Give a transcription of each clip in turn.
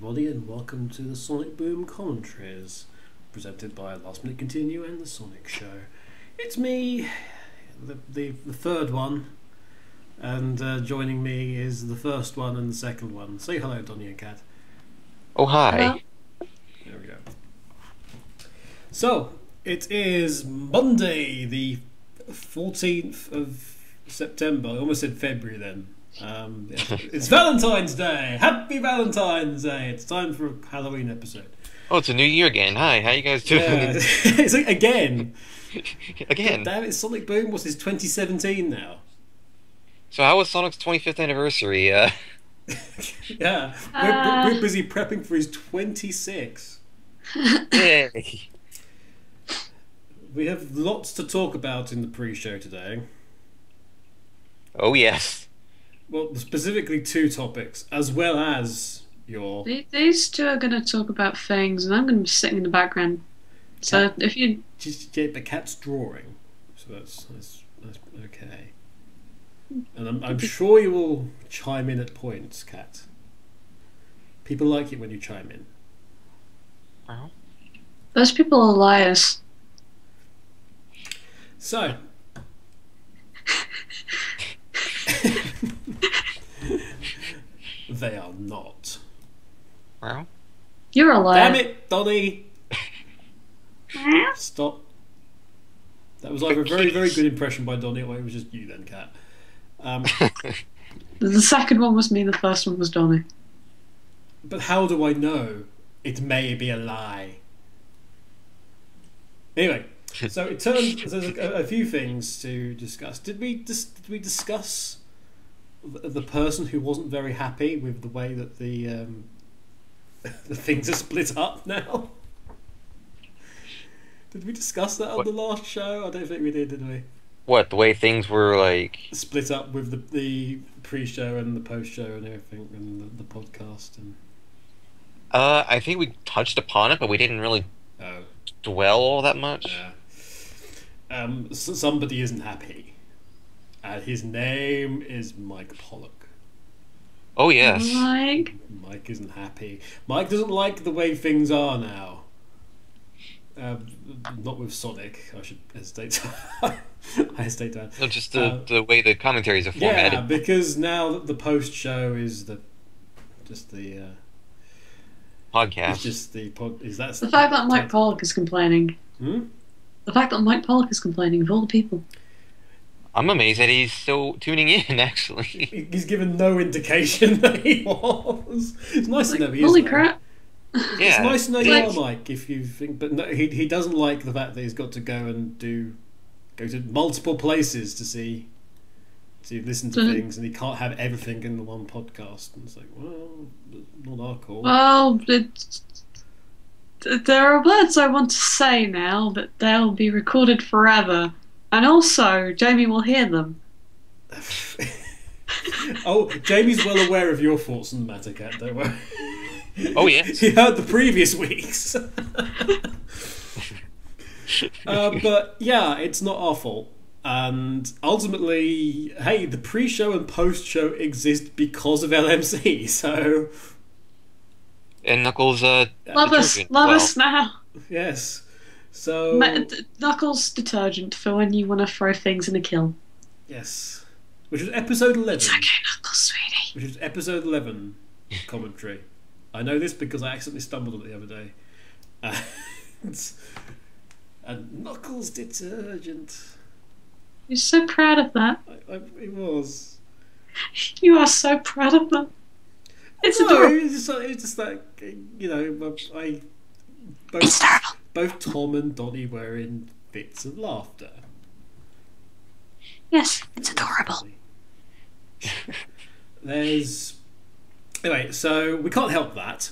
everybody, and welcome to the Sonic Boom Commentaries, presented by Last Minute Continue and the Sonic Show. It's me, the third one, and joining me is the first one and the second one. Say hello, Donnie and Cat. Oh, hi. Hello. There we go. So, it is Monday, the 14th of September. I almost said February then. It's Valentine's Day! Happy Valentine's Day! It's time for a Halloween episode. Oh, it's a new year again. Hi, how you guys doing? Yeah. It's like, again. Again. God damn it, Sonic Boom was his 2017 now. So how was Sonic's 25th anniversary? Yeah, we're busy prepping for his 26. Yay. We have lots to talk about in the pre-show today. Oh, yes. Well, specifically two topics, as well as your... These two are going to talk about things, and I'm going to be sitting in the background. So if you... Yeah, but Cat's drawing, so that's okay. And I'm sure you will chime in at points, Cat. People like it when you chime in. Well. Those people are liars. So... They are not. Well. You're a liar. Damn it, Donnie! Stop. That was either a very, very good impression by Donnie, or it was just you then, Cat. The second one was me, the first one was Donnie. But how do I know it may be a lie? Anyway, so it turns there's a few things to discuss. Did we discuss the person who wasn't very happy with the way that the things are split up now? Did we discuss that on the last show? I don't think we did we? What, the way things were, like... Split up with the pre-show and the post-show and everything, and the podcast and... I think we touched upon it, but we didn't really dwell all that much. Yeah. Somebody isn't happy. And his name is Mike Pollock. Oh, yes. Mike isn't happy. Mike doesn't like the way things are now. Not with Sonic. I should hesitate to... I hesitate to add. No, just the way the commentaries are formatted. Yeah, because now the post-show is the podcast. It's just the pod... That's the fact that Mike Pollock is complaining. Hmm? The fact that Mike Pollock is complaining of all the people. I'm amazed that he's still tuning in, actually. He's given no indication that he was. It's nice to know he is. Holy though. crap. Yeah. It's nice to know you are, Mike, if you think... But no, he doesn't like the fact that he's got to go to multiple places to listen to things, and he can't have everything in the one podcast. And it's like, well, not our call. Well, there are words I want to say now, but they'll be recorded forever. And also, Jamie will hear them. Oh, Jamie's well aware of your thoughts on the matter, Cat, don't worry. Oh, yes. He heard the previous weeks. But yeah, it's not our fault. And ultimately, hey, the pre-show and post-show exist because of LMC, so... And Knuckles, Love us now. Yes. So... Knuckles detergent for when you want to throw things in a kiln. Yes. Which was episode 11. It's okay, Knuckles, sweetie. Which was episode 11 commentary. I know this because I accidentally stumbled on it the other day. And Knuckles detergent. You're so proud of that. It was. You are so proud of that. It's adorable. It's just like, you know, It's terrible. Both Tom and Donnie were in fits of laughter. Yes, it's adorable. Anyway, so we can't help that.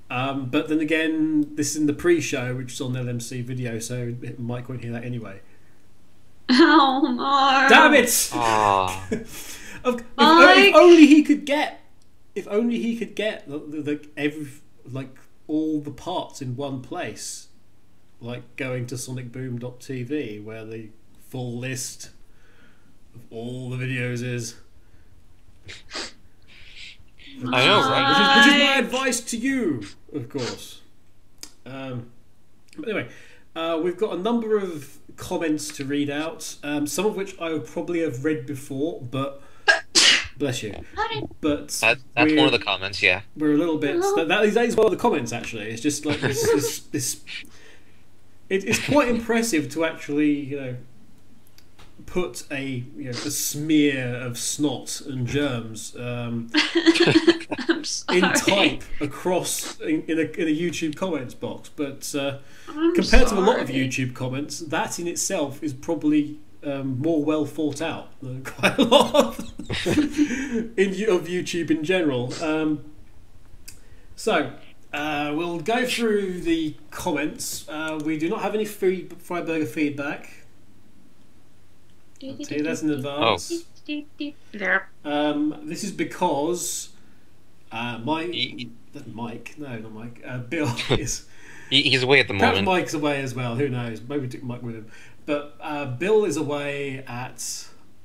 But then again, this is in the pre-show, which is on the LMC video, so Mike won't hear that anyway. Oh no! Damn it! If only he could get, all the parts in one place, like going to sonicboom.tv, where the full list of all the videos is. I know, right? Which is my applies to you, of course. But anyway, we've got a number of comments to read out, some of which I would probably have read before, but bless you. But That's one of the comments, yeah. We're a little bit. That is one of the comments. Actually, it's just like this. It's quite impressive to actually, put a smear of snot and germs in type across in a YouTube comments box. But compared to a lot of YouTube comments, that in itself is probably more well thought out than quite a lot of YouTube in general. So we'll go through the comments. We do not have any fried burger feedback. I'll tell you that in advance. This is because Bill is. He's away at the moment. Perhaps Mike's away as well. Who knows? Maybe we took Mike with him. But Bill is away at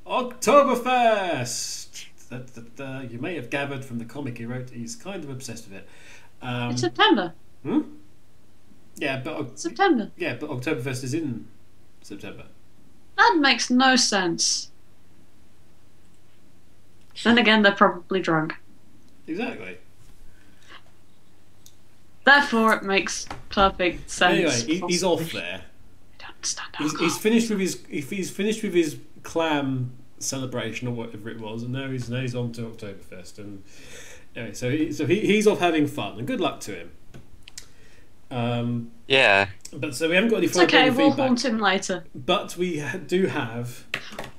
Oktoberfest. That you may have gathered from the comic he wrote. He's kind of obsessed with it. It's September. Yeah, but September. Yeah, but Oktoberfest is in September. That makes no sense. Then again, they're probably drunk. Exactly. Therefore, it makes perfect sense. Anyway, he's off there. I don't understand He's finished with his. He's finished with his clam celebration or whatever it was, and now he's on to Oktoberfest. And anyway, so he's off having fun, and good luck to him. Yeah. But so we haven't got any. It's okay. We'll haunt him later. But we do have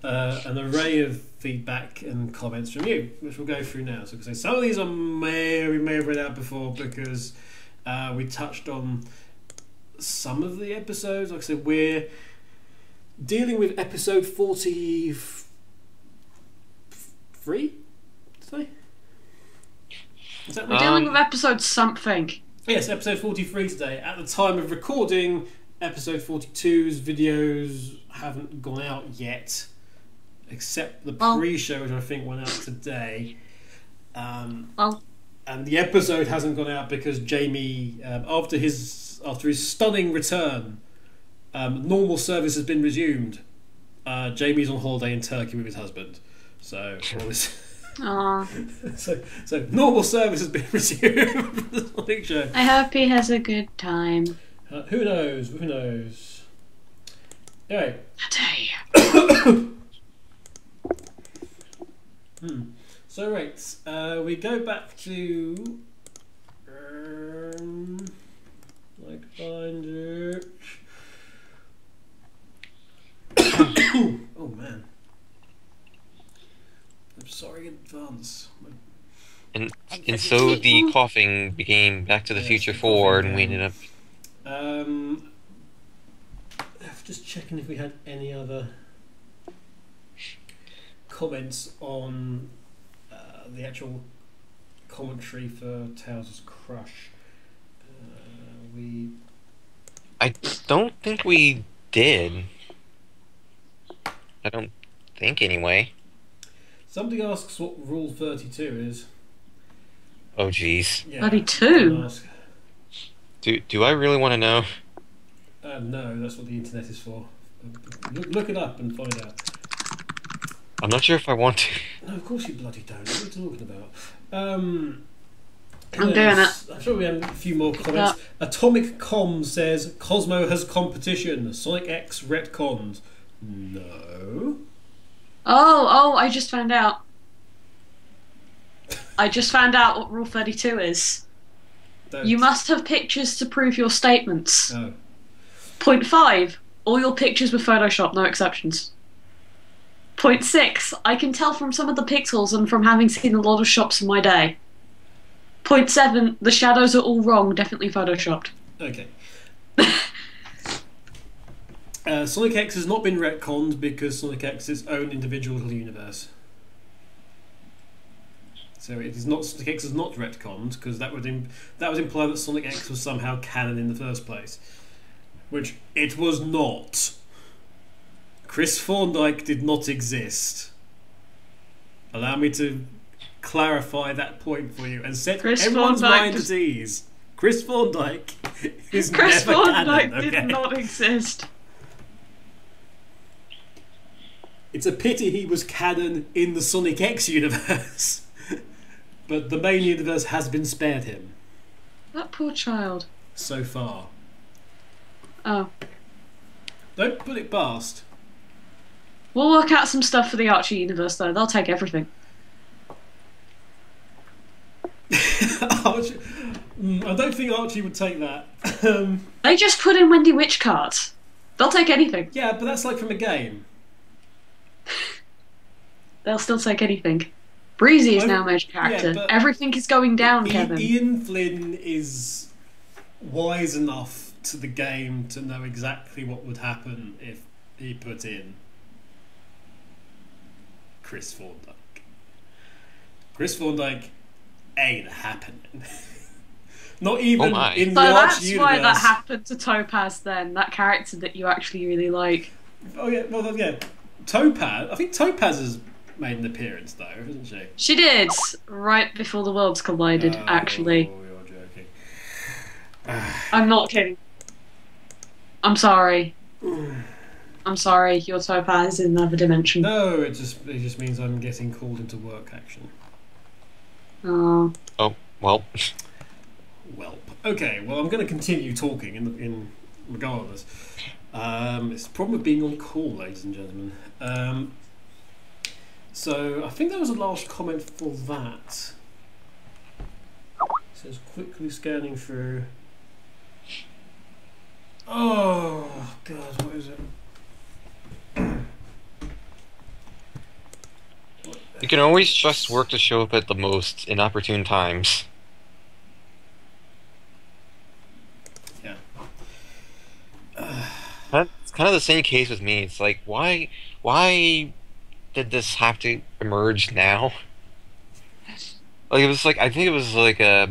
an array of feedback and comments from you, which we'll go through now. So some of these we may have read out before because we touched on some of the episodes. Like I said, we're dealing with episode 43 today. Is that We're dealing with episode something. Yes, episode 43 today. At the time of recording, episode 42's videos haven't gone out yet, except the pre-show, which I think went out today. And the episode hasn't gone out because Jamie, after his stunning return, normal service has been resumed. Jamie's on holiday in Turkey with his husband, so all this. So normal service has been resumed for the Sonic show. I hope he has a good time. Who knows? Who knows? Anyway. So right, we go back to. I find it. Oh man. I'm sorry in advance. And so the coughing became Back to the Future 4, and we ended up. Just checking if we had any other comments on the actual commentary for Towers' Crush. I don't think we did. I don't think, anyway. Somebody asks what Rule 32 is. Oh, jeez. Yeah, 32? Do I really want to know? No, that's what the internet is for. Look it up and find out. I'm not sure if I want to. No, of course you bloody don't. What are you talking about? I'm doing it. I'm sure we have a few more comments. Yeah. Atomic Com says, Cosmo has competition. Sonic X retconned. No. Oh, I just found out. I just found out what Rule 32 is. Don't. You must have pictures to prove your statements. Oh. Point 5. All your pictures were Photoshopped, no exceptions. Point 6. I can tell from some of the pixels and from having seen a lot of shops in my day. Point 7. The shadows are all wrong, definitely Photoshopped. Okay. Sonic X has not been retconned because Sonic X is its own individual little universe. So it is not. Sonic X is not retconned because that would imply that Sonic X was somehow canon in the first place, which it was not. Chris Thorndike did not exist. Allow me to clarify that point for you and set Chris everyone's Thorndike mind at ease. Chris Thorndike is Chris never Thorndike canon, okay? did not exist. It's a pity he was canon in the Sonic X universe, but the main universe has been spared him. That poor child. So far. Oh. Don't put it past. We'll work out some stuff for the Archie universe, though. They'll take everything. Archie, I don't think Archie would take that. They just put in Wendy Witch cards. They'll take anything. Yeah, but that's like from a game. They'll still take anything. Breezy is now a major character. Yeah, Everything is going down, Kevin. Ian Flynn is wise enough to the game to know exactly what would happen if he put in Chris Thorndike. Chris Thorndike ain't happening. Not even in the So Archie that's universe. why that happened to Topaz then, that character that you actually really like. Oh yeah, well yeah. Topaz, I think Topaz has made an appearance though, hasn't she? She did, right before the worlds collided, actually. You're joking. I'm not kidding. I'm sorry. I'm sorry, your Topaz is in another dimension. No, it just means I'm getting called into work action. Oh. Oh, well. Welp. Okay, well I'm going to continue talking in regardless. It's the problem with being on call, ladies and gentlemen. So I think that was the last comment for that. It says quickly scanning through. Oh God, what is it? You can always trust work to show up at the most inopportune times. Yeah. It's kind of the same case with me. It's like, why did this have to emerge now? Like, it was like, I think it was like a...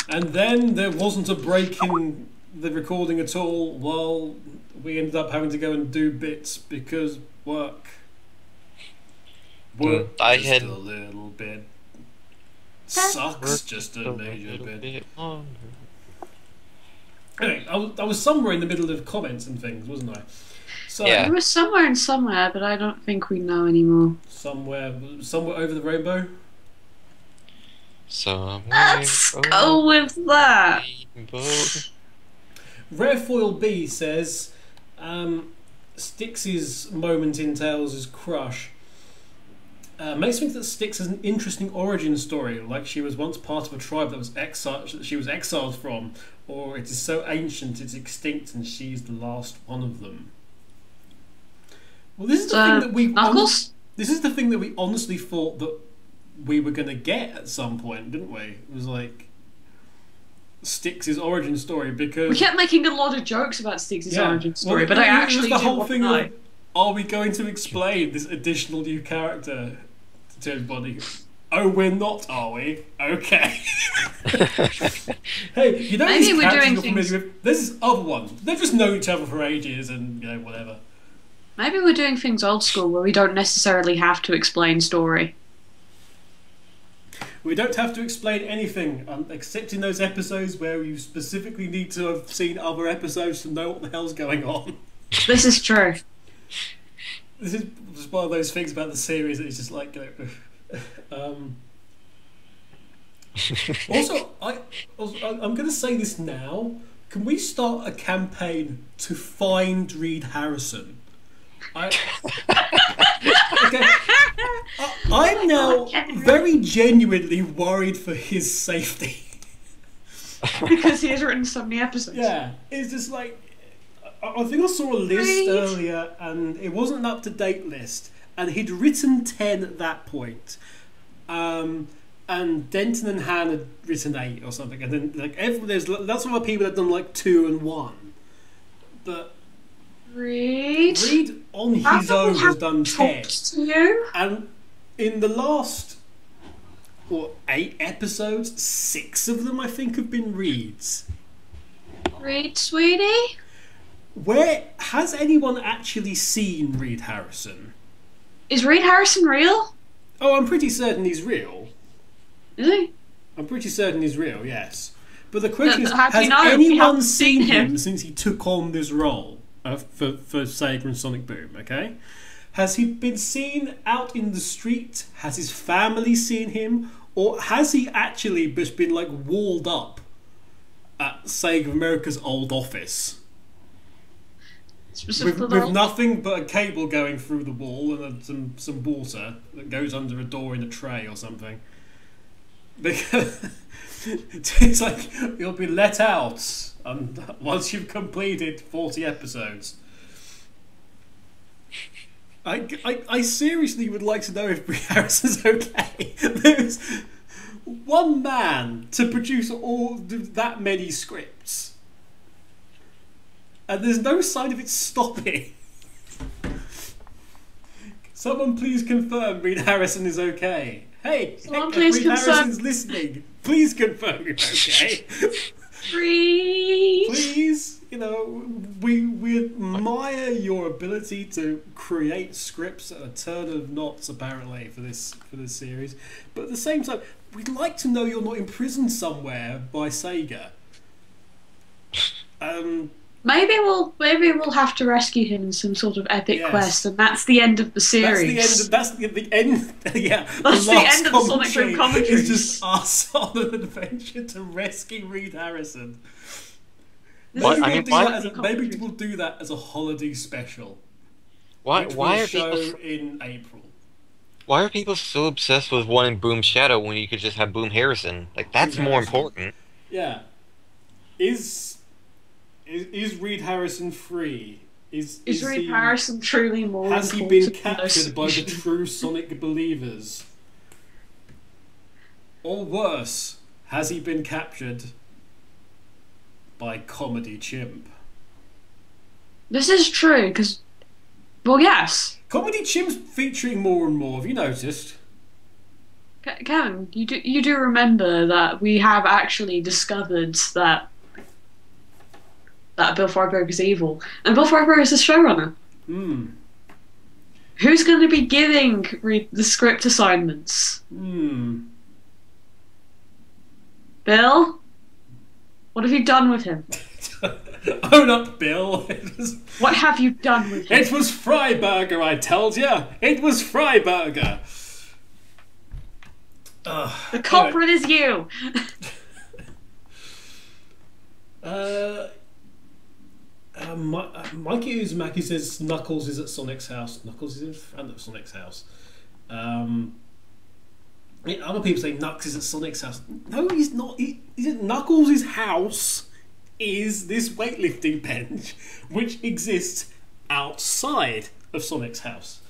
And then there wasn't a break in the recording at all. Well, we ended up having to go and do bits because work I just had a little bit sucks, just a major bit. Anyway, I was somewhere in the middle of comments and things, wasn't I? So It was somewhere and somewhere, but I don't think we know anymore. somewhere over the rainbow. Let's go with that. Rarefoil B says, Styx's moment in Tales' crush makes me think that Styx has an interesting origin story, like she was once part of a tribe that she was exiled from, or it is so ancient it's extinct and she's the last one of them. Well, this is the thing that we this is the thing that we honestly thought that we were going to get at some point, didn't we? It was like Styx's origin story, because We kept making a lot of jokes about Styx's origin story, but I actually the do whole want thing to know. of, are we going to explain this additional new character to everybody? Oh, we're not, are we? Okay. Hey, you know Maybe these we're characters doing you're familiar with? There's this other one. They've just known each other for ages and, you know, whatever. Maybe we're doing things old school where we don't necessarily have to explain story. We don't have to explain anything, except in those episodes where you specifically need to have seen other episodes to know what the hell's going on. This is true. This is just one of those things about the series that is just like, you know... Also, I'm going to say this now. Can we start a campaign to find Reid Harrison? I'm now very genuinely worried for his safety. Because he has written so many episodes. Yeah, it's just like... I think I saw a list earlier, and it wasn't an up-to-date list, and he'd written 10 at that point. And Denton and Han had written 8 or something, and then like there's lots of other people that had done like 2 and 1. But Reid on his own has done 10. To you? And in the last 8 episodes, 6 of them I think have been Reid's. Reid, sweetie? Where has anyone actually seen Reid Harrison? Is Reid Harrison real? Oh, I'm pretty certain he's real. Is he? I'm pretty certain he's real, yes. But the question is, How do has you know if you anyone haven't seen seen him? him since he took on this role for Sega and Sonic Boom, okay? Has he been seen out in the street? Has his family seen him? Or has he actually just been, like, walled up at Sega of America's old office? With nothing but a cable going through the wall and some water that goes under a door in a tray or something. Because it's like you'll be let out once you've completed 40 episodes. I seriously would like to know if Reid Harrison's okay. There's one man to produce that many scripts, and there's no sign of it stopping. Someone please confirm Reid Harrison is okay. Hey, Reid Harrison's listening. Please confirm you're okay. Please, you know, we admire your ability to create scripts at a turn of knots, apparently, for this series. But at the same time, we'd like to know you're not imprisoned somewhere by Sega. Maybe we'll have to rescue him in some sort of epic quest, and that's the end of the series. That's the end. Yeah, that's the end of the Sonic Boom Commentaries. It's just us on an adventure to rescue Reid Harrison. Maybe we'll do that as a holiday special. Why are show people in April? Why are people so obsessed with wanting Boom Shadow when you could just have Boom Harrison? Like, that's more important. Yeah. Is Reid Harrison free? Is Reid Harrison truly more Has he been captured by the true Sonic believers? Or worse, has he been captured by Comedy Chimp? This is true, because... Well, yes. Comedy Chimp's featuring more and more, have you noticed? Kevin, you do remember that we have actually discovered that Bill Freiberg is evil. And Bill Freiberg is the showrunner. Who's going to be giving the script assignments? Bill? What have you done with him? Own up, Bill. What have you done with him? It was Freiberger, I told you. It was Freiberger. The culprit is you. Mikey Uzumaki says Knuckles is at Sonic's house. Knuckles is in front of Sonic's house. Other people say Knuckles is at Sonic's house. No, he's not. Knuckles' house is this weightlifting bench, which exists outside of Sonic's house.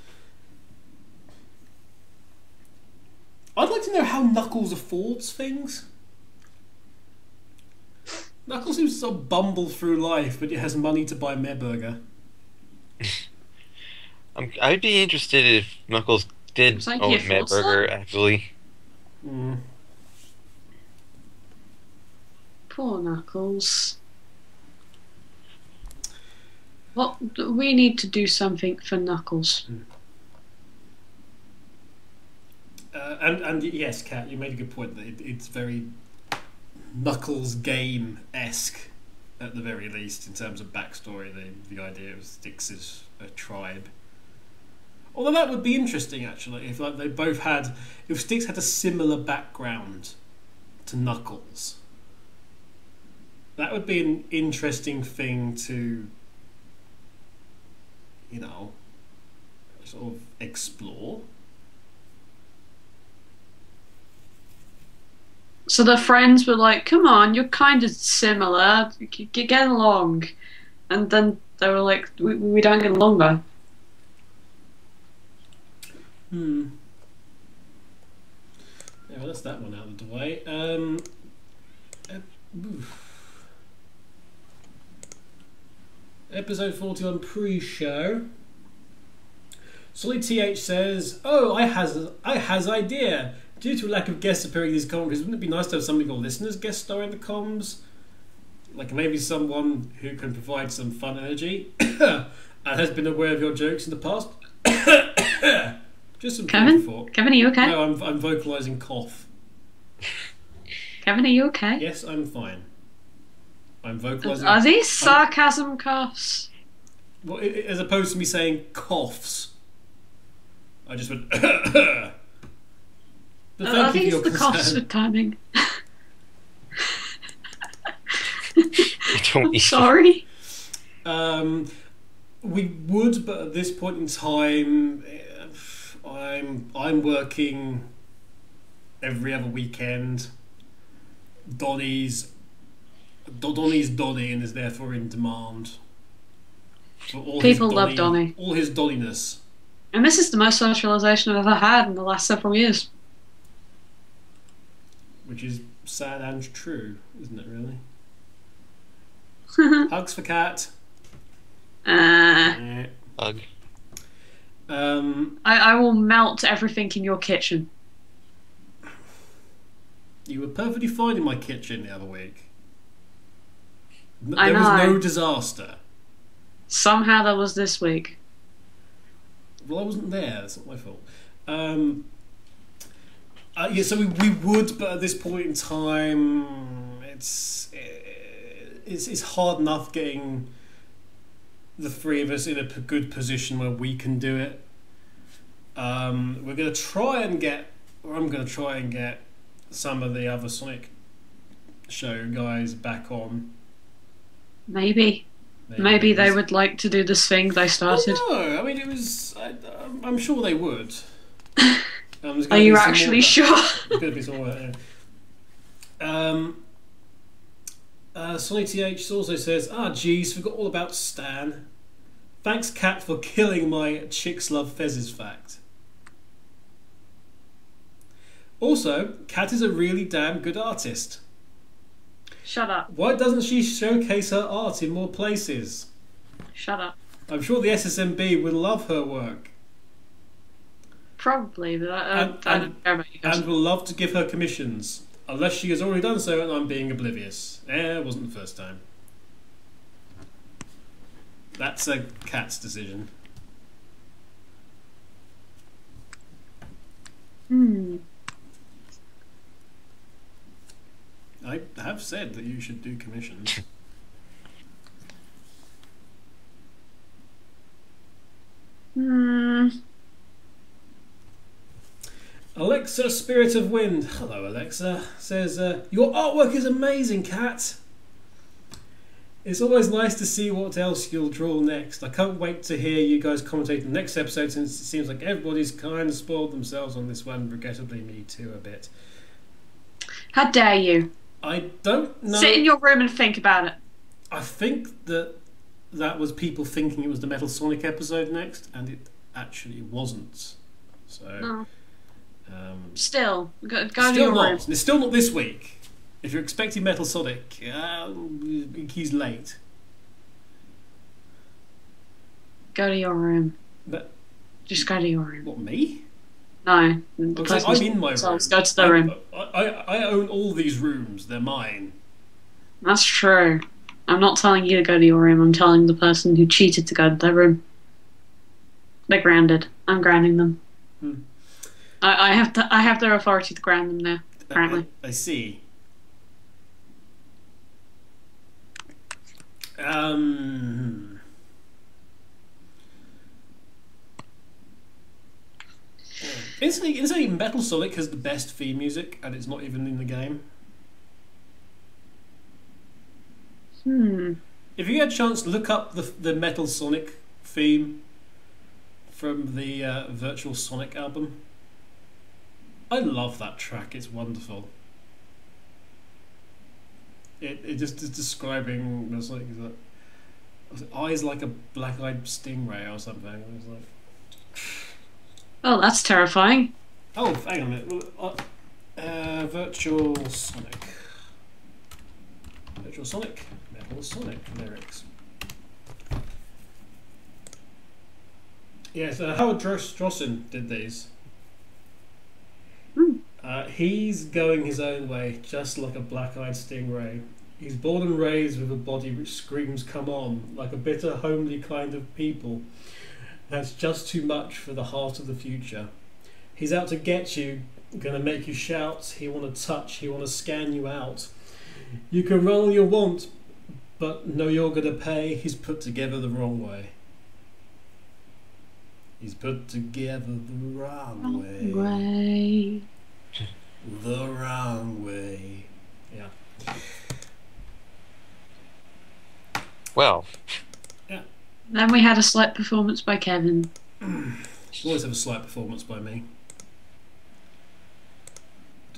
I'd like to know how Knuckles affords things. Knuckles seems to sort of bumble through life, but he has money to buy Mehrburger. I'd be interested if Knuckles did own Mehrburger, actually. Poor Knuckles. Well, we need to do something for Knuckles. And yes, Kat, you made a good point that it's very Knuckles game-esque at the very least in terms of backstory. The idea of Styx is a tribe. Although that would be interesting actually if they both had, if Styx had a similar background to Knuckles. That would be an interesting thing to, you know, sort of explore. So the friends were like, come on, you're kind of similar, get along. And then they were like, we don't get along though. Yeah, well, that's that one out of the way. Episode 41 pre-show. Solid TH says, "Oh, I has idea. Due to a lack of guests appearing in these commentaries, wouldn't it be nice to have somebody called listeners guest star in the comms? Like maybe someone who can provide some fun energy and has been aware of your jokes in the past." Just some food Kevin? for thought. Kevin, are you okay? No, I'm vocalising cough. Kevin, are you okay? Yes, I'm fine. I'm vocalising. Are these sarcasm coughs? Well, as opposed to me saying coughs, I just went. But Are thank you these for the your coughs concern. with timing? I don't I'm even- sorry. We would, but at this point in time, I'm working every other weekend. Donnie's Donnie and is therefore in demand. For all People his love Donnie. All his Donniness. And this is the most socialisation I've ever had in the last several years. Which is sad and true, isn't it, really? Hugs for Cat. Eh. Bug. I will melt everything in your kitchen. You were perfectly fine in my kitchen the other week. I There was know. no disaster. Somehow that was this week. Well, I wasn't there. That's not my fault. Yeah, so we would, but at this point in time, it's hard enough getting the three of us in a good position where we can do it. We're going to try and get, or I'm going to try and get some of the other Sonic show guys back on. Maybe they would like to do this thing they started. No, I mean it was. I'm sure they would. There's Are gonna you be some actually more sure? There's going to be some more. Sonny TH also says, geez, forgot all about Stan. Thanks, Cat, for killing my chicks love fezzes fact. Also, Cat is a really damn good artist. Shut up. Why doesn't she showcase her art in more places? Shut up. I'm sure the SSMB would love her work Probably, but I don't care about you guys. and will love to give her commissions. Unless she has already done so and I'm being oblivious. It wasn't the first time. That's a Cat's decision. I have said that you should do commissions. Alexa, Spirit of Wind. Hello, Alexa. Says, your artwork is amazing, Cat. It's always nice to see what else you'll draw next. I can't wait to hear you guys commentate the next episode since it seems like everybody's kind of spoiled themselves on this one. Regrettably, me too, a bit. How dare you? I don't know. Sit in your room and think about it. I think that was people thinking it was the Metal Sonic episode next, and it actually wasn't. So, No. Still, go to still your not. room. It's still not this week. If you're expecting Metal Sonic, he's late. Go to your room. But Just go to your room. what, me? No. The Okay, person I'm in my room. themselves go to their room. I own all these rooms. They're mine. That's true. I'm not telling you to go to your room. I'm telling the person who cheated to go to their room. They're grounded. I'm grounding them. I have their authority to ground them now. Apparently. I see. Instantly, Metal Sonic has the best theme music, and it's not even in the game. If you had a chance, look up the Metal Sonic theme from the Virtual Sonic album. I love that track. It's wonderful. It just is describing was it eyes like a black-eyed stingray or something. It was like, Oh, that's terrifying. oh, hang on a minute. Virtual Sonic. Virtual Sonic. Metal Sonic lyrics. Yes, Howard Drossen did these. He's going his own way, just like a black-eyed stingray. He's born and raised with a body which screams, "Come on," like a bitter, homely kind of people. That's just too much for the heart of the future. He's out to get you, gonna make you shout, he wanna touch, he wanna scan you out. You can run all you want, but know you're gonna pay. He's put together the wrong way. He's put together the wrong way. The wrong way. Yeah. Well. Yeah. Then we had a slight performance by Kevin. You always have a slight performance by me.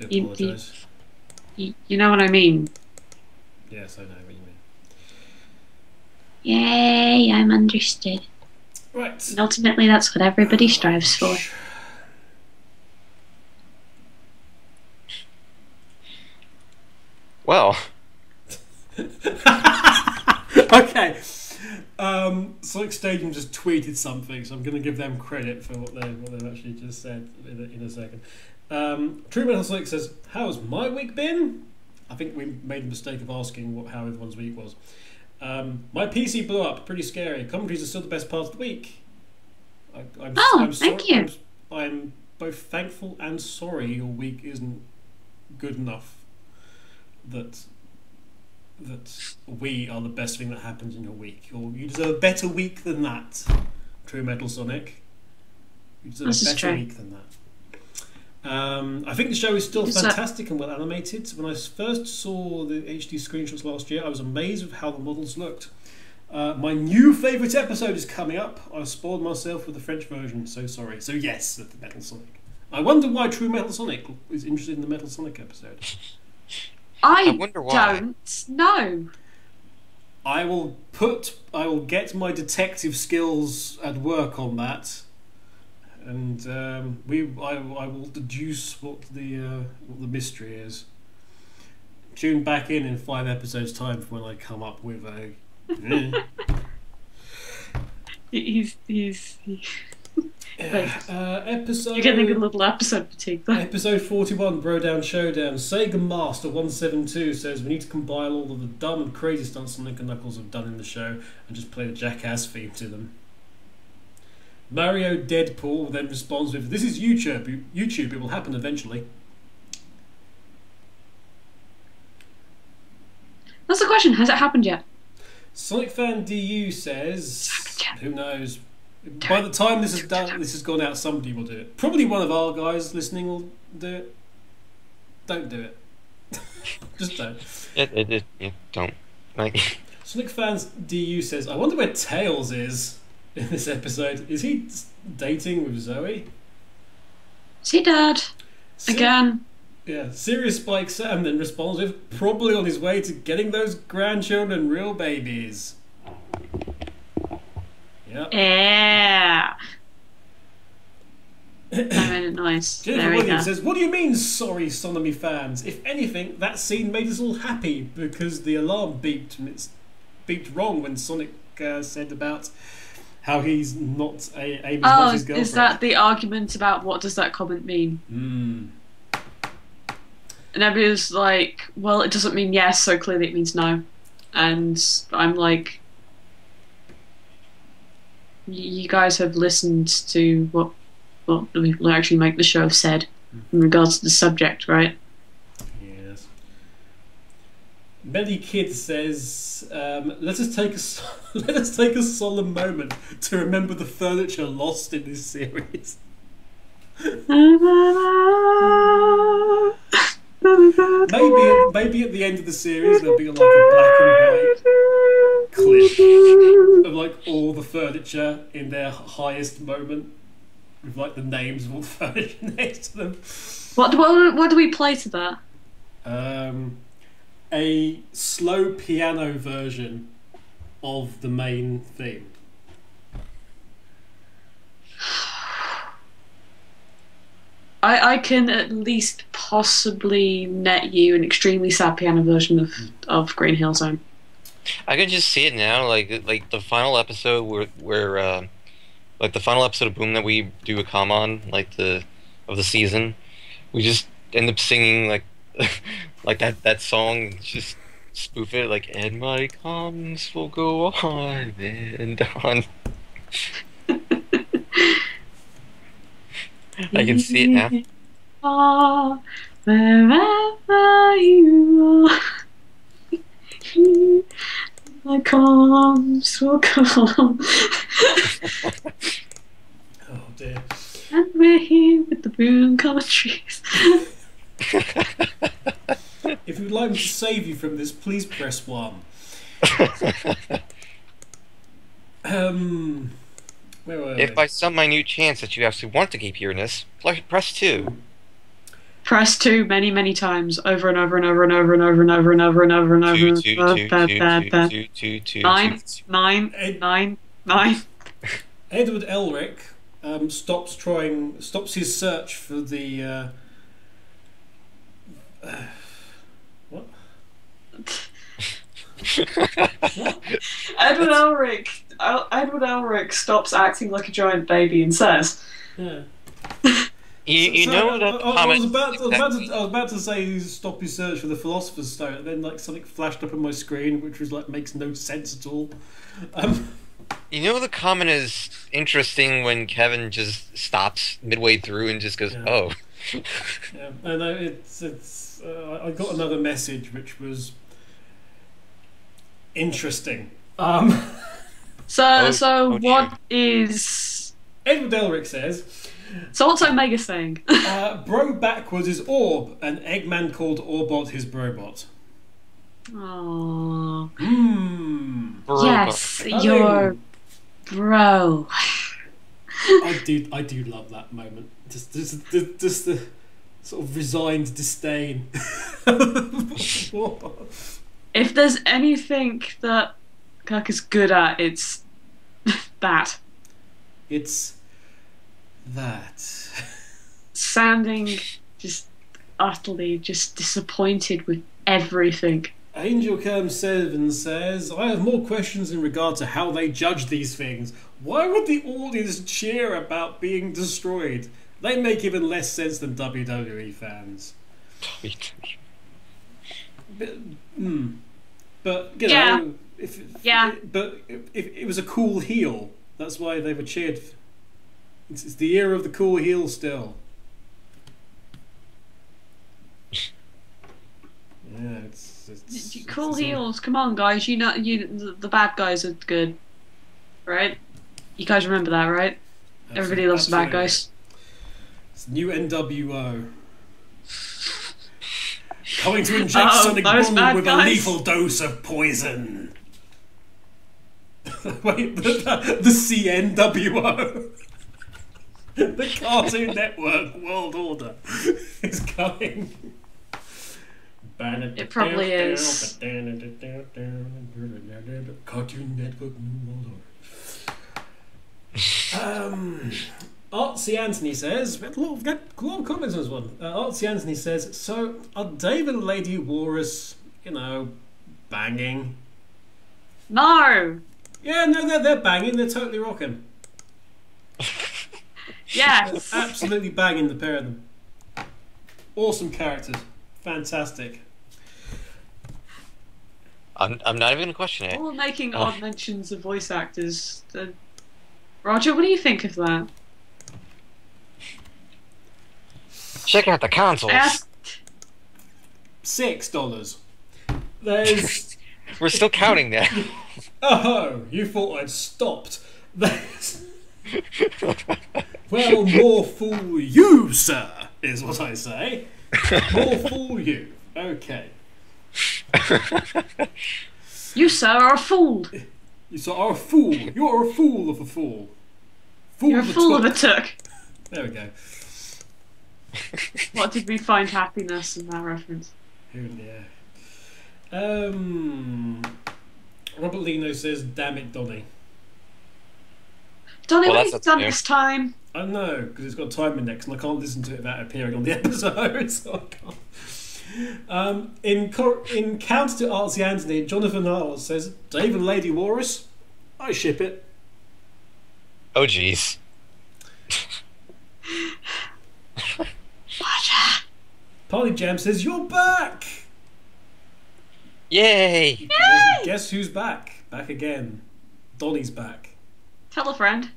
I do apologise. You know what I mean? Yes, I know what you mean. Yay, I'm understood. Right. And ultimately, that's what everybody strives for. Well. Okay. Sonic Stadium just tweeted something, so I'm going to give them credit for what they've actually just said in a second. True Metal Sonic says, "How's my week been?" I think we made the mistake of asking how everyone's week was. My PC blew up. Pretty scary. Commentaries are still the best part of the week. Thank you. I'm both thankful and sorry your week isn't good enough that we are the best thing that happens in your week. You deserve a better week than that, True Metal Sonic. You deserve a better week than that. I think the show is still fantastic and well animated. When I first saw the HD screenshots last year, I was amazed with how the models looked. My new favourite episode is coming up. I spoiled myself with the French version, so sorry. So yes, the Metal Sonic. I wonder why True Metal Sonic is interested in the Metal Sonic episode. I wonder why. don't know. I will get my detective skills at work on that, and I will deduce what the mystery is. Tune back in 5 episodes' time for when I come up with a. He's episode. You're getting a little episode fatigue though. Episode 41, Bro Down Showdown. Sega Master 172 says we need to compile all of the dumb and crazy stunts Sonic and Knuckles have done in the show and just play the Jackass theme to them. Mario Deadpool then responds with, "This is YouTube. It will happen eventually." That's the question. Has it happened yet? Sonic Fan DU says, "Who knows? By the time this is done, this has gone out, somebody will do it. Probably one of our guys listening will do it. Don't do it. Just don't." Don't. Like. Sonic Fans DU says, "I wonder where Tails is in this episode. Is he dating with Zoe?" See, Dad. Again. Yeah. Serious Spike Sam then responds with, "Probably on his way to getting those grandchildren real babies." Yep. Yeah. I made it nice. Jennifer Williams says, "What do you mean, sorry, Sonomy fans? If anything, that scene made us all happy because the alarm beeped and it's beeped wrong when Sonic said about how he's not Amy's not his girlfriend." Is that the argument about what does that comment mean? And everybody was like, "Well, it doesn't mean yes, so clearly it means no." And I'm like, you guys have listened to what the people who actually make the show have said in regards to the subject, right? Yes. Melly Kid says, let us take a solemn moment to remember the furniture lost in this series." Maybe at the end of the series there'll be like a black and white clip of like all the furniture in their highest moment with like the names of all the furniture next to them. What do we play to that? A slow piano version of the main theme. I can at least possibly net you an extremely sad piano version of Green Hill Zone. I can just see it now, like the final episode where like the final episode of Boom that we do a comm on, like of the season, we just end up singing like like that song, just spoof it like, "And my comms will go on and on." I can see it now. Are, wherever you are, my calms will come. Oh dear. And we're here with the boom commentaries. If you would like me to save you from this, please press 1. Where were If we? by some minute chance that you actually want to keep hearing this, press 2. Press 2 many, many times, over and over and over and over and over and over and over and over and over. Two, two, two, two, two, Nine, two. nine, nine, nine. Edward Elric stops his search for the what? Edward Elric stops acting like a giant baby and says, Yeah. You know that I was comment. about to say stop his search for the Philosopher's Stone, and then like something flashed up on my screen, which was like makes no sense at all. You know the comment is interesting when Kevin just stops midway through and just goes, Yeah. "Oh." Yeah, I know it's. I got another message which was interesting. So dear. what is... Edward Elric says, So what's Omega saying? Bro backwards is Orb, an Eggman called Orbot his brobot. Oh, yes, I your mean- bro. I do love that moment. Just the sort of resigned disdain. If there's anything that Kirk is good at, it's that. It's that. Sounding just utterly just disappointed with everything. Angel Cam 7 says, I have more questions in regard to how they judge these things. Why would the audience cheer about being destroyed? They make even less sense than WWE fans. But you Yeah. know, if it was a cool heel, that's why they were cheered. It's the era of the cool heel still. Yeah, it's Cool heels, come on, guys. You know, the bad guys are good, right? You guys remember that, right? Everybody loves the bad guys. It's new NWO. Coming to inject Sonic those Boom bad with guys. a lethal dose of poison. Wait, the CNWO. The Cartoon Network World Order is coming. It probably is. Cartoon Network World Order. Artsy Anthony says, we had a lot of comments on this one. Artsy Anthony says, so are Dave and Lady Walrus, banging? No. Yeah, no, they're banging. They're totally rocking. Yes. Absolutely banging, the pair of them. Awesome characters. Fantastic. I'm not even gonna question it. All making odd mentions of voice actors. Roger, what do you think of that? Check out the consoles. I asked, $6. There's. We're still counting now. Oh, you thought I'd stopped. There's. Well, more fool you, sir, is what I say. More fool you. Okay. you, sir, are a fool. You are a fool. You are a fool of a fool. Fool You're a of a fool of a took. took. There we go. What did we find happiness in that reference? Oh dear. Robert Leno says, "Damn it, Donnie." Donnie, Well, what have that's you up done to you. this time? I know, because it's got a time index and I can't listen to it without appearing on the episode, so I can't. In counter to Artsy Anthony, Jonathan Arles says, Dave and Lady Walrus, I ship it. Oh jeez. Roger. Party Jam says, you're back! Yay! Guess who's back? Back again. Donnie's back. Tell a friend.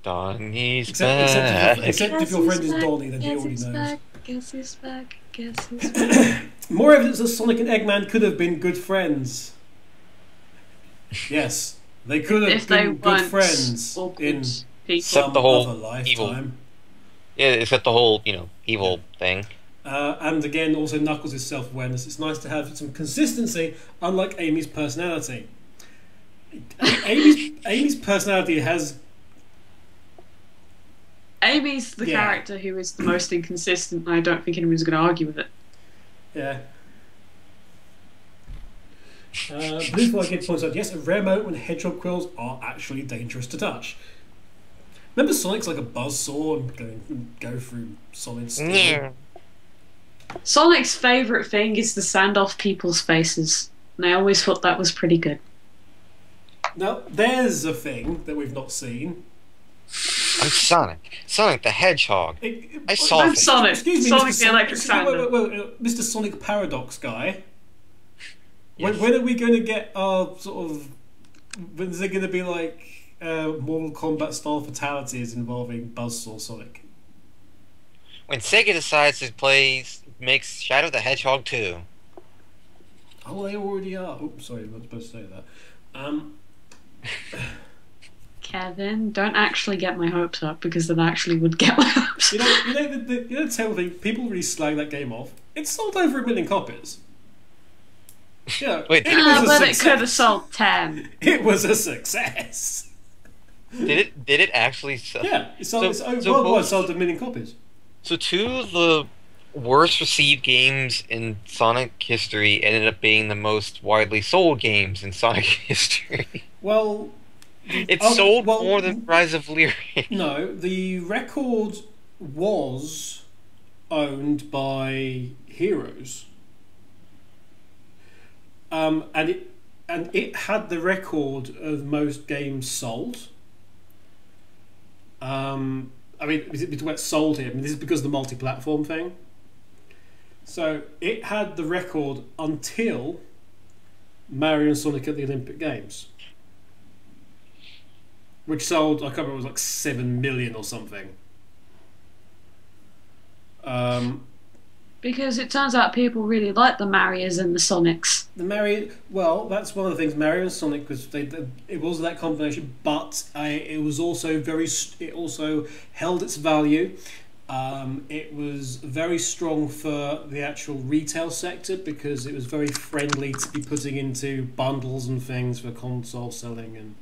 Donnie's Except back. if your friend is Donnie, then he already knows. Guess who's back? Guess who's back? More evidence that Sonic and Eggman could have been good friends. Yes, they could have If they been good weren't friends awkward in people. Except some the whole other lifetime. Yeah, except the whole, evil thing. And again, also Knuckles' self-awareness. It's nice to have some consistency, unlike Amy's personality. Amy's personality has... Amy's the character who is the most inconsistent, and I don't think anyone's going to argue with it. Yeah. Blue Fly Kid points out, yes, a rare moment when hedgehog quills are actually dangerous to touch. Remember Sonic's like a buzzsaw and go through solid steel? Yeah. Sonic's favourite thing is to sand off people's faces, and I always thought that was pretty good. Now, there's a thing that we've not seen. I'm Sonic. Sonic the Hedgehog. I saw I'm things. Sonic. Excuse me, Sonic Mr. the Electric Sander. Wait, Mr. Sonic Paradox guy. Yes. When are we going to get our sort of... When is there going to be like Mortal Kombat style fatalities involving Buzzsaw Sonic? When Sega decides to make Shadow the Hedgehog 2. Oh, they already are. Oh, sorry, I'm not supposed to say that. Kevin, don't actually get my hopes up, because that actually would get my hopes up. The terrible thing, people really slag that game off. It sold over 1 million copies. Yeah, Wait, but it could have sold 10. It was a success. Did it actually sell? Yeah, it sold. Worldwide sold 1 million copies. So two of the worst received games in Sonic history ended up being the most widely sold games in Sonic history. Well, it sold more than Rise of Lyric. No, the record was owned by Heroes. And it had the record of most games sold. I mean, we talk about sold here. I mean, this is because of the multi-platform thing. So it had the record until Mario and Sonic at the Olympic Games, which sold, I can't remember, it was like 7 million or something. Because it turns out people really like the Marios and the Sonics. The Mario, well, that's one of the things. Mario and Sonic it was that combination, but it was also it also held its value. It was very strong for the actual retail sector because it was very friendly to be putting into bundles and things for console selling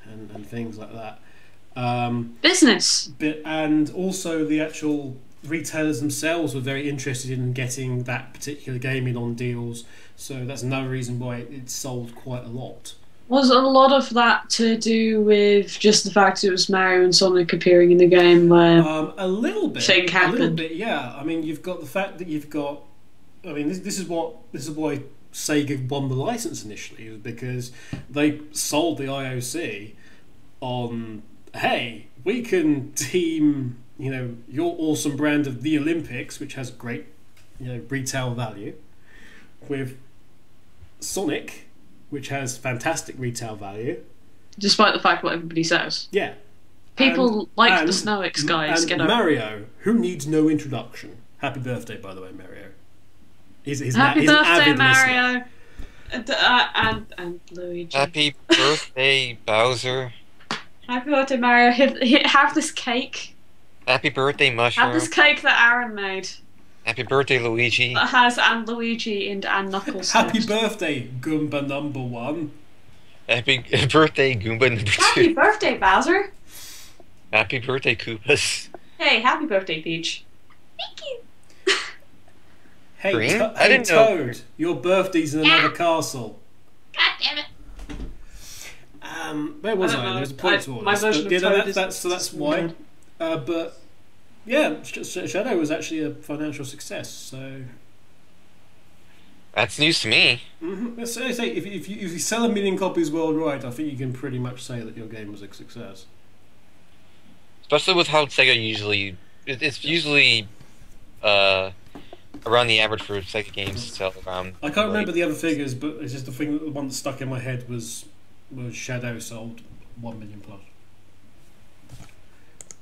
and things like that. Business. And also the actual retailers themselves were very interested in getting that particular game in on deals, so that's another reason why it sold quite a lot. Was a lot of that to do with just the fact it was Mario and Sonic appearing in the game where a little bit, thing happened? A little bit, yeah. I mean, you've got the fact that you've got. I mean, this is why Sega won the license initially, was because they sold the IOC on, hey, we can team, your awesome brand of the Olympics, which has great, retail value, with Sonic, which has fantastic retail value, despite the fact what everybody says. Yeah, people like the Snowix guys. And Mario, who needs no introduction. Happy birthday, by the way, Mario. Happy birthday, Mario, and Luigi. Happy birthday, Bowser. Happy birthday, Mario. Have this cake. Happy birthday, Mushroom. Have this cake that Aaron made. Happy birthday, Luigi. That has and Luigi and Knuckles. Happy birthday, Goomba number 1. Happy birthday, Goomba number 2. Happy birthday, Bowser. Happy birthday, Koopas. Hey, happy birthday, Peach. Thank you. Hey, Green? I hey didn't Toad, know. your birthday's in another castle. God damn it. Where was I? There was a point to all this. That's why. But yeah, Shadow was actually a financial success. So that's news to me. Mm-hmm. So I say if you sell 1 million copies worldwide, I think you can pretty much say that your game was a success. Especially with how Sega usually, it's usually around the average for Sega games to sell around. I can't remember the other figures, but it's just the one that stuck in my head was Shadow sold 1 million plus.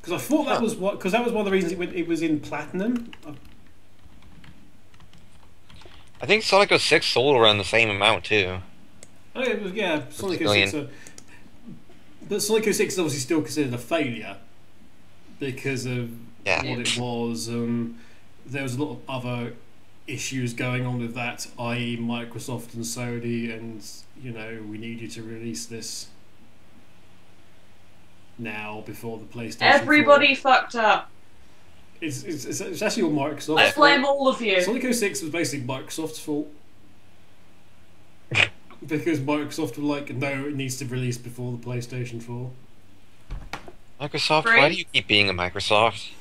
Because I thought that was because that was one of the reasons it was in platinum. I think Sonic 06 sold around the same amount too. Oh, it was, yeah, Sonic 06. But Sonic 06 is obviously still considered a failure because of what it was. There was a lot of other issues going on with that, i.e. Microsoft and Sony, and we need you to release this now before the PlayStation. Everybody 4. Fucked up. It's actually all Microsoft. I blame all of you. Sonic 06 was basically Microsoft's fault. Because Microsoft were like, no, it needs to release before the PlayStation 4. Microsoft? Why do you keep being a Microsoft?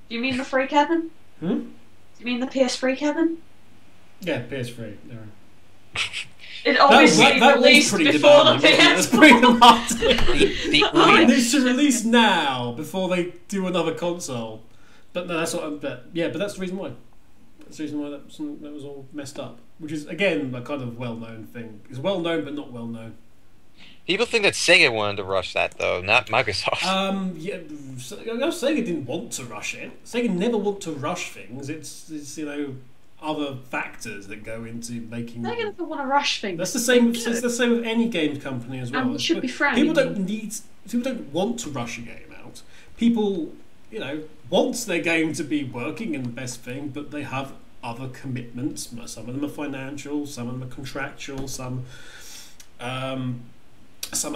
Do you mean the free, Kevin? Hmm? Do you mean the PS3, Kevin? Yeah, PS3. It obviously released before the PS4. It needs to release now before they do another console. But no, that's what but that's the reason why. That's the reason why that was all messed up. Which is, again, a kind of well-known thing. It's well-known, but not well-known. People think that Sega wanted to rush that, though, not Microsoft. Yeah, Sega didn't want to rush it. Sega never want to rush things. It's other factors that go into making. Sega never want to rush things. That's the same. It's the same with any games company as well. And should be frowning. People don't want to rush a game out. People, want their game to be working and the best thing, but they have other commitments. Some of them are financial, some of them are contractual, some are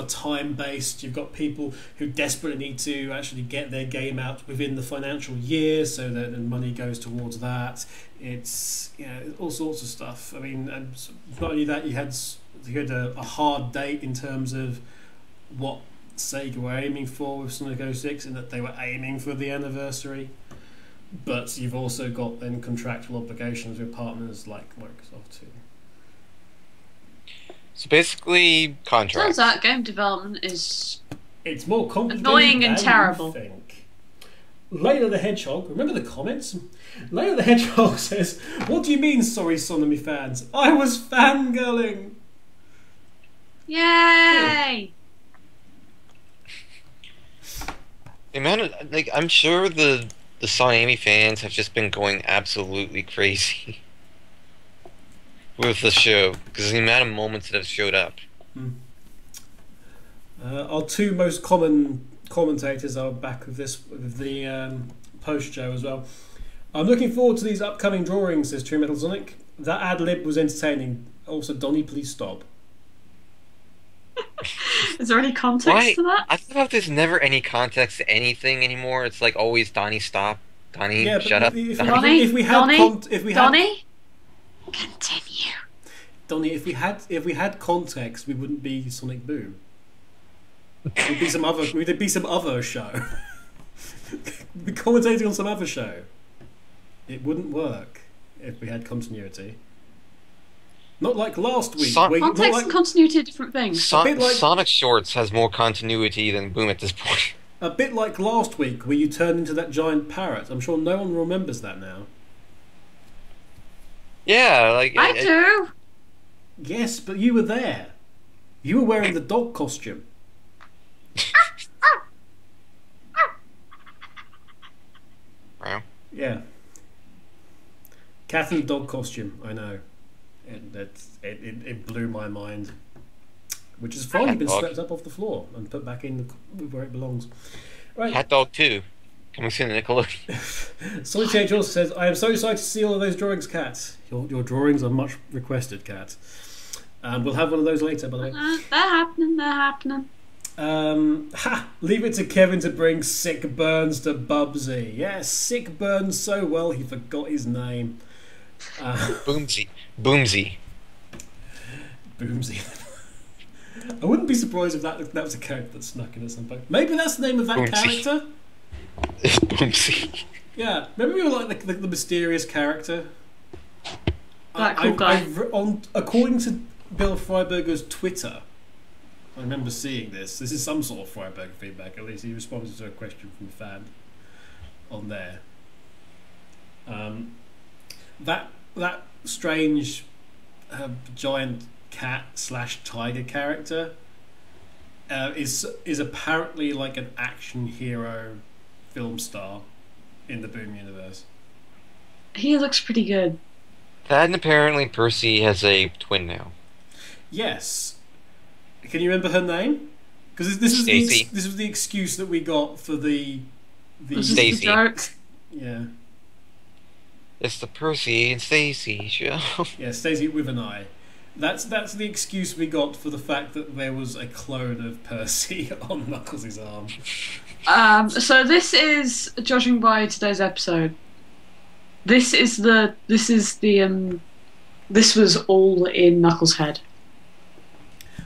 time-based. You've got people who desperately need to actually get their game out within the financial year, so that the money goes towards that. It's all sorts of stuff. I mean, and not only that, you had a hard date in terms of what Sega were aiming for with Sonic 06, and that they were aiming for the anniversary. But you've also got then contractual obligations with partners like Microsoft too. So basically, contracts. Turns out game development is more complicated, annoying and than terrible. You think. Layla the Hedgehog, remember the comments? Layla the Hedgehog says, "What do you mean, sorry, Sonomy fans? I was fangirling." Yay! The amount of I'm sure the Sonamy fans have just been going absolutely crazy with the show because the amount of moments that have showed up. Our two most common commentators are back with the post show as well. I'm looking forward to these upcoming drawings, says True Metal Sonic. That ad lib was entertaining. Also, Donnie, please stop. Is there any context to that? I feel like there's never any context to anything anymore. It's like always Donnie, stop. Donnie, shut up. Donnie, continue. Donnie, if we had context, we wouldn't be Sonic Boom. We'd be some other show. We'd be commentating on some other show. It wouldn't work if we had continuity. Not like last week. Context and continuity are different things. Sonic Shorts has more continuity than Boom at this point. A bit like last week, where you turned into that giant parrot. I'm sure no one remembers that now. Yeah, I do. Yes, but you were there. You were wearing the dog costume. Wow. Yeah. Cat and dog costume. I know. It blew my mind. Which has finally been swept up off the floor and put back in where it belongs. Right. Cat Dog 2. Coming soon to Nickelodeon. Solid Change also says, I am so excited to see all of those drawings, Cat. Your drawings are much requested, Cat. We'll have one of those later, by the way. They're happening. Leave it to Kevin to bring Sick Burns to Bubsy. Yes, Sick Burns so well he forgot his name. Boomsy. Boomsy. I wouldn't be surprised if that was a character that snuck in at some point. Maybe that's the name of that Boomsy. character. Boomsy. Yeah, maybe we were like the mysterious character. That cool guy. According to Bill Freiberger's Twitter, I remember seeing this. This is some sort of Freiberger feedback. At least he responded to a question from a fan on there. That strange giant cat / tiger character is apparently like an action hero film star in the Boom universe. He looks pretty good. And apparently Percy has a twin now. Yes. Can you remember her name? Because this was the excuse that we got for the Stacey. Yeah. It's the Percy and Stacey show. Yeah, Stacey with an I. That's the excuse we got for the fact that there was a clone of Percy on Knuckles' arm. So this is, judging by today's episode, this was all in Knuckles' head.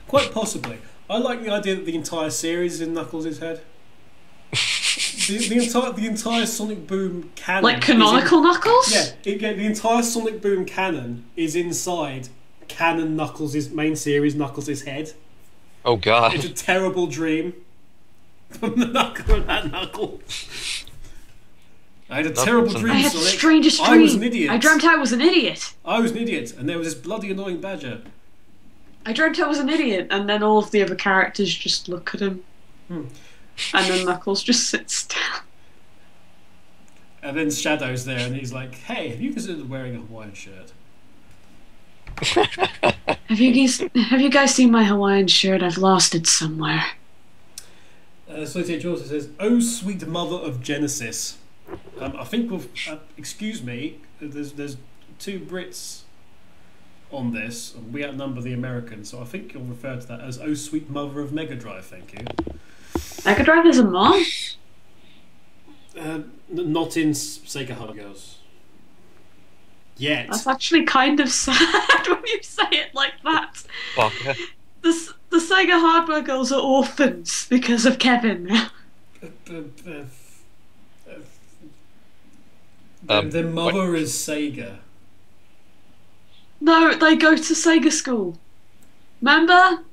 Quite possibly. I like the idea that the entire series is in Knuckles' head. The entire Sonic Boom canon, like canonical Knuckles. Yeah, the entire Sonic Boom canon is inside canon Knuckles' main series, Knuckles' head. Oh God! It's a terrible dream from the Knuckle. I had a terrible dream. I had the Sonic. strangest dream. I was an idiot. I dreamt I was an idiot. I was an idiot, and there was this bloody annoying badger. I dreamt I was an idiot, and then all of the other characters just look at him. And then Knuckles just sits down. And then Shadow's there, and he's like, "Hey, have you considered wearing a Hawaiian shirt?" Have you guys seen my Hawaiian shirt? I've lost it somewhere. Solitaire also says, "Oh, sweet mother of Genesis." I think we'll. Excuse me. There's two Brits on this, and we outnumber the Americans, so I think you'll refer to that as "Oh, sweet mother of Mega Drive." Thank you. Mega Drive is a mom? Not in Sega Hard Girls. Yet. That's actually kind of sad when you say it like that. Baka. The Sega Hardware Girls are orphans because of Kevin. Their mother is Sega. No, they go to Sega school. Remember?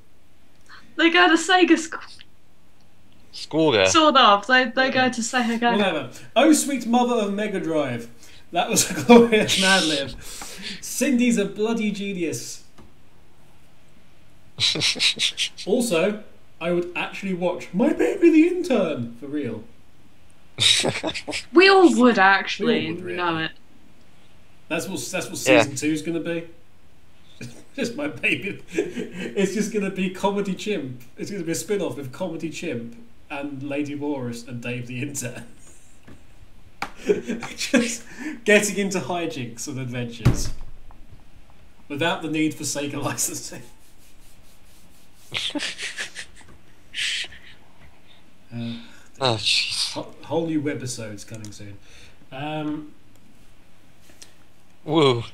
They go to Sega school. School there. Sort of. They go to Sega. Whatever. Oh, sweet mother of Mega Drive. That was a glorious Mad Lib. Cindy's a bloody genius. Also, I would actually watch My Baby the Intern for real. We all would actually. We all would, really. Know it. That's what season 2 is going to be. Just My Baby. It's just going to be Comedy Chimp. It's going to be a spin-off with Comedy Chimp and Lady Walrus and Dave the Intern. Just getting into hijinks and adventures without the need for Sega licensing. Oh jeez. Whole new webisodes coming soon. Woo.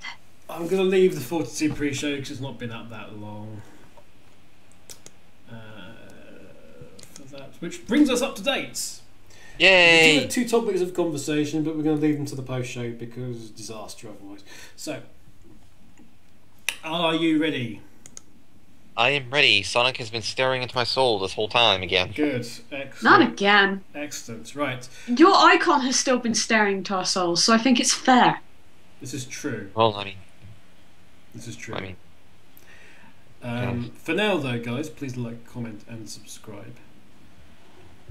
I'm going to leave the 42 pre-show because it's not been up that long. For that, which brings us up to date. Yay! We do have 2 topics of conversation, but we're going to leave them to the post-show because disaster otherwise. So, are you ready? I am ready. Sonic has been staring into my soul this whole time again. Good. Excellent. Not again. Excellent. Right. Your icon has still been staring into our souls, so I think it's fair. This is true. Well, I mean... This is true. I mean... For now, though, guys, please like, comment, and subscribe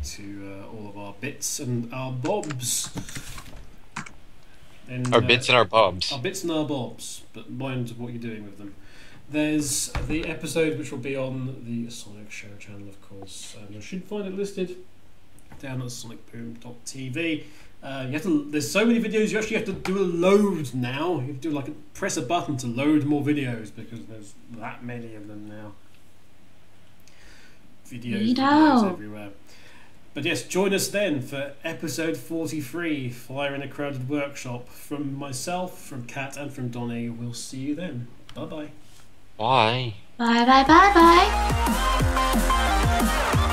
to all of our bits and our bobs. And, our bits and our bobs. Our bits and our bobs, but mind what you're doing with them. There's the episode which will be on the Sonic Show channel, of course, and you should find it listed down at sonicboom.tv. There's so many videos, you actually have to do a load now. You have to do press a button to load more videos because there's that many of them now. Videos everywhere. But yes, join us then for episode 43, Fire in a Crowded Workshop. From myself, from Cat, and from Donnie. We'll see you then. Bye-bye. Bye. Bye, bye, bye, bye.